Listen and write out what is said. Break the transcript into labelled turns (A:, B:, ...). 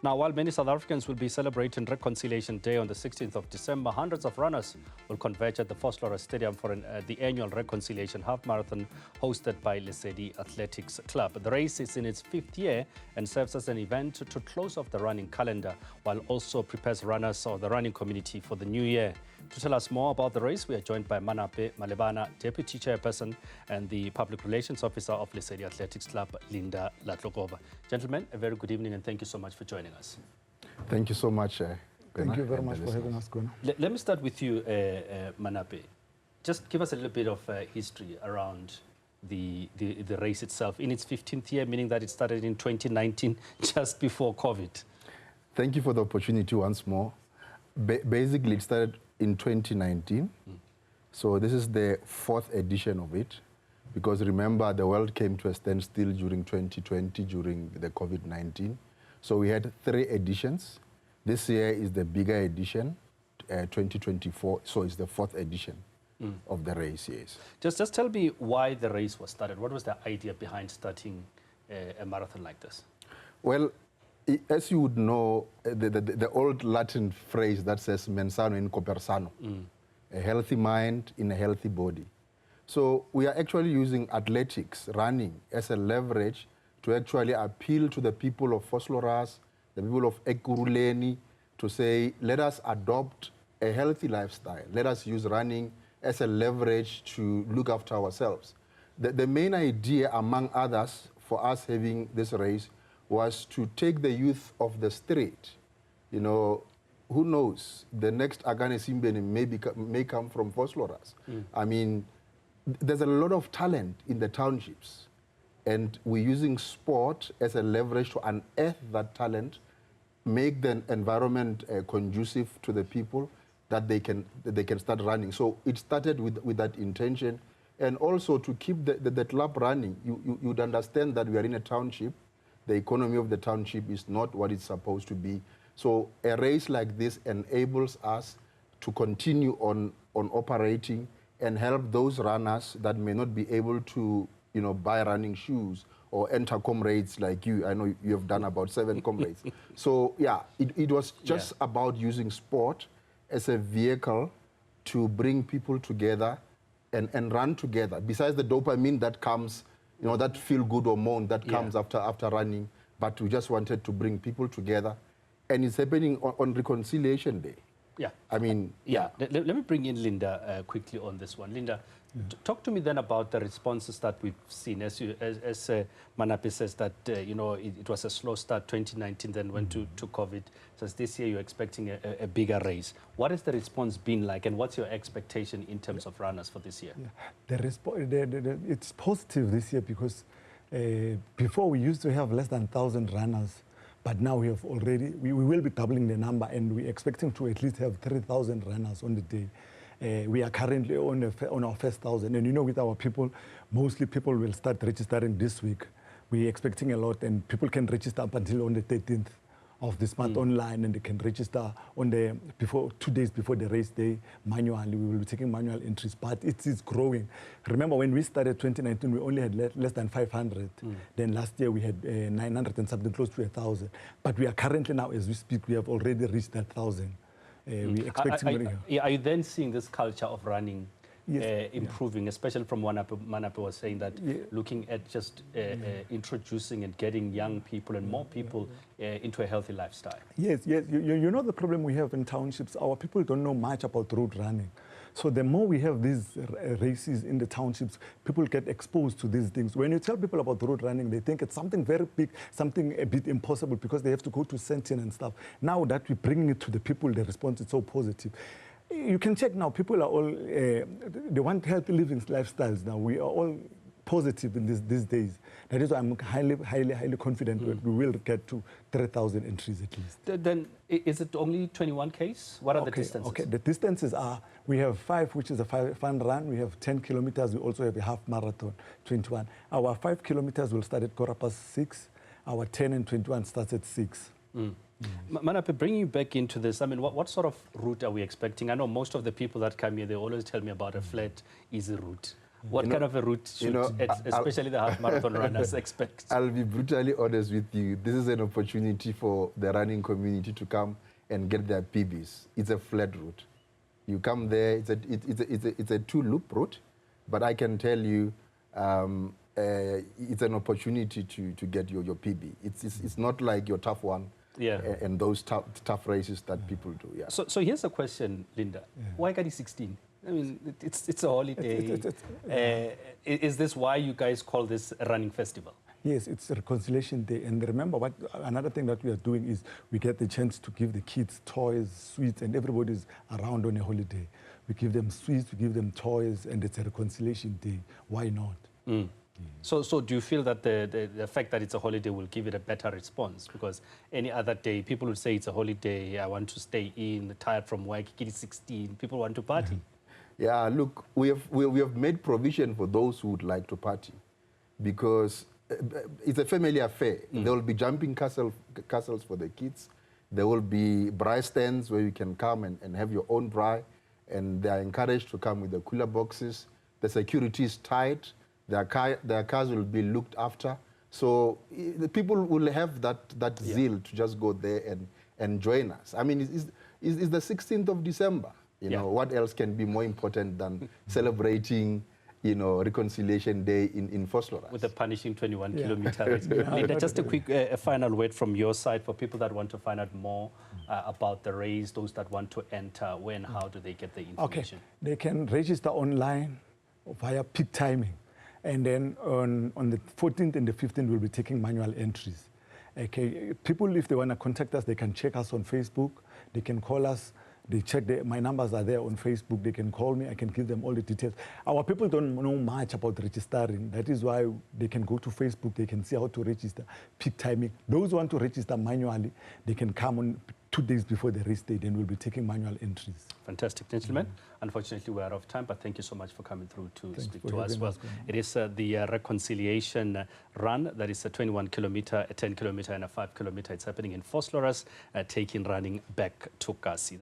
A: Now, while many South Africans will be celebrating Reconciliation Day on the 16th of December, hundreds of runners will converge at the Vosloorus Stadium for the annual Reconciliation Half Marathon hosted by Lesedi Athletics Club. The race is in its 5th year and serves as an event to close off the running calendar, while also prepares runners or the running community for the new year. To tell us more about the race, we are joined by Manape, Malebanahave Deputy Chairperson and the Public Relations Officer of Lesedi Athletics Club, Ladlokova. Gentlemen, a very good evening and thank you so much for joining us.
B: Thank you so much.
C: Thank you very much for having us, Gona.
A: Let me start with you, Manape. Just give us a little bit of history around the race itself. In its 15th year, meaning that it started in 2019, just before COVID.
B: Thank you for the opportunity once more. Basically, it started in 2019. So this is the 4th edition of it. Because remember, the world came to a standstill during 2020, during the COVID-19. So we had 3 editions. This year is the bigger edition, 2024. So it's the 4th edition of the race, yes.
A: Just tell me why the race was started. What was the idea behind starting a marathon like this?
B: Well, as you would know, the old Latin phrase that says mens sano in corpore sano, a healthy mind in a healthy body. So we are actually using athletics, running, as a leverage to actually appeal to the people of Vosloorus, the people of Ekurhuleni, to say, let us adopt a healthy lifestyle. Let us use running as a leverage to look after ourselves. The main idea, among others, for us having this race was to take the youth of the street. You know, who knows, the next Agane Simbeni may come from Vosloorus. I mean, there's a lot of talent in the townships, and we're using sport as a leverage to unearth that talent, make the environment conducive to the people that they can start running. So it started with that intention, and also to keep the club running. You'd understand that we are in a township. The economy of the township is not what it's supposed to be. So a race like this enables us to continue on operating and help those runners that may not be able to, you know, buy running shoes or enter comrades like you. I know you have done about 7 comrades. So yeah, it was just about using sport as a vehicle to bring people together and run together. Besides the dopamine that comes, you know, that feel good hormone that comes after running, but we just wanted to bring people together. And it's happening on Reconciliation Day.
A: Yeah.
B: I mean,
A: Let me bring in Linda quickly on this one. Linda, talk to me then about the responses that we've seen. As Manape says that, you know, it was a slow start, 2019, then went to COVID. So this year you're expecting a bigger race. What has the response been like, and what's your expectation in terms of runners for this year?
C: It's positive this year because before we used to have less than 1,000 runners. But now we have already, we will be doubling the number, and we're expecting to at least have 3,000 runners on the day. We are currently on our first 1,000. And you know, with our people, mostly people will start registering this week. We're expecting a lot, and people can register up until on the 13th of this month online, and they can register on 2 days before the race day manually. We will be taking manual entries, but it is growing. Remember, when we started 2019, we only had less than 500. Then last year we had 900 and something, close to 1,000. But we are currently now, as we speak, we have already reached that 1,000. We're expecting.
A: Are you then seeing this culture of running improving, especially from what Manape was saying, that looking at just introducing and getting young people and more people into a healthy lifestyle?
C: Yes. You know the problem we have in townships, our people don't know much about road running. So the more we have these races in the townships, people get exposed to these things. When you tell people about road running, they think it's something very big, something a bit impossible because they have to go to Sentin and stuff. Now that we're bringing it to the people, the response is so positive. You can check now, people are all, they want healthy living lifestyles now. We are all positive in these days. That is why I'm highly confident that we will get to 3,000 entries at least.
A: Then is it only 21 Ks? What are the distances?
C: Okay, the distances are, we have 5, which is a fun run. We have 10 kilometers. We also have a half marathon, 21. Our 5 kilometers will start at 6:15. Our 10 and 21 starts at 6.
A: Manape, bringing you back into this, I mean, what sort of route are we expecting? I know most of the people that come here, they always tell me about a flat, easy route. What kind of a route should, especially the half marathon runners, expect?
B: I'll be brutally honest with you. This is an opportunity for the running community to come and get their PBs. It's a flat route. You come there, it's a two-loop route, but I can tell you it's an opportunity to get your PB. It's not like your tough one and those tough races that people do. Yeah.
A: So here's a question, Linda. Why Kadi 16? I mean, it's a holiday. Is this why you guys call this a running festival?
C: Yes, it's a reconciliation day. And remember, another thing that we are doing is we get the chance to give the kids toys, sweets, and everybody's around on a holiday. We give them sweets, we give them toys, and it's a reconciliation day. Why not?
A: Mm. So do you feel that the fact that it's a holiday will give it a better response? Because any other day, people would say it's a holiday, I want to stay in, tired from work, kid is 16, people want to party.
B: Yeah, look, we have made provision for those who would like to party because it's a family affair. There will be jumping castles for the kids. There will be braai stands where you can come and have your own braai, and they are encouraged to come with the cooler boxes. The security is tight. Their cars will be looked after. So the people will have that zeal to just go there and join us. I mean, it's the 16th of December. You know, what else can be more important than celebrating, Reconciliation Day in Vosloorus?
A: With a punishing 21-kilometer race. Linda, just a quick final word from your side for people that want to find out more about the race, those that want to enter, where and how do they get the information?
C: Okay, they can register online via peak timing. And then on the 14th and the 15th, we'll be taking manual entries. Okay, people, if they want to contact us, they can check us on Facebook. They can call us. They check my numbers are there on Facebook. They can call me. I can give them all the details. Our people don't know much about registering. That is why they can go to Facebook. They can see how to register, peak timing. Those who want to register manually, they can come on 2 days before the race date, and we'll be taking manual entries.
A: Fantastic, gentlemen. Unfortunately, we're out of time, but thank you so much for coming through to speak to us. Well, it is the reconciliation run. That is a 21-kilometer, a 10-kilometer, and a 5-kilometer. It's happening in Vosloorus, taking running back to Kasi.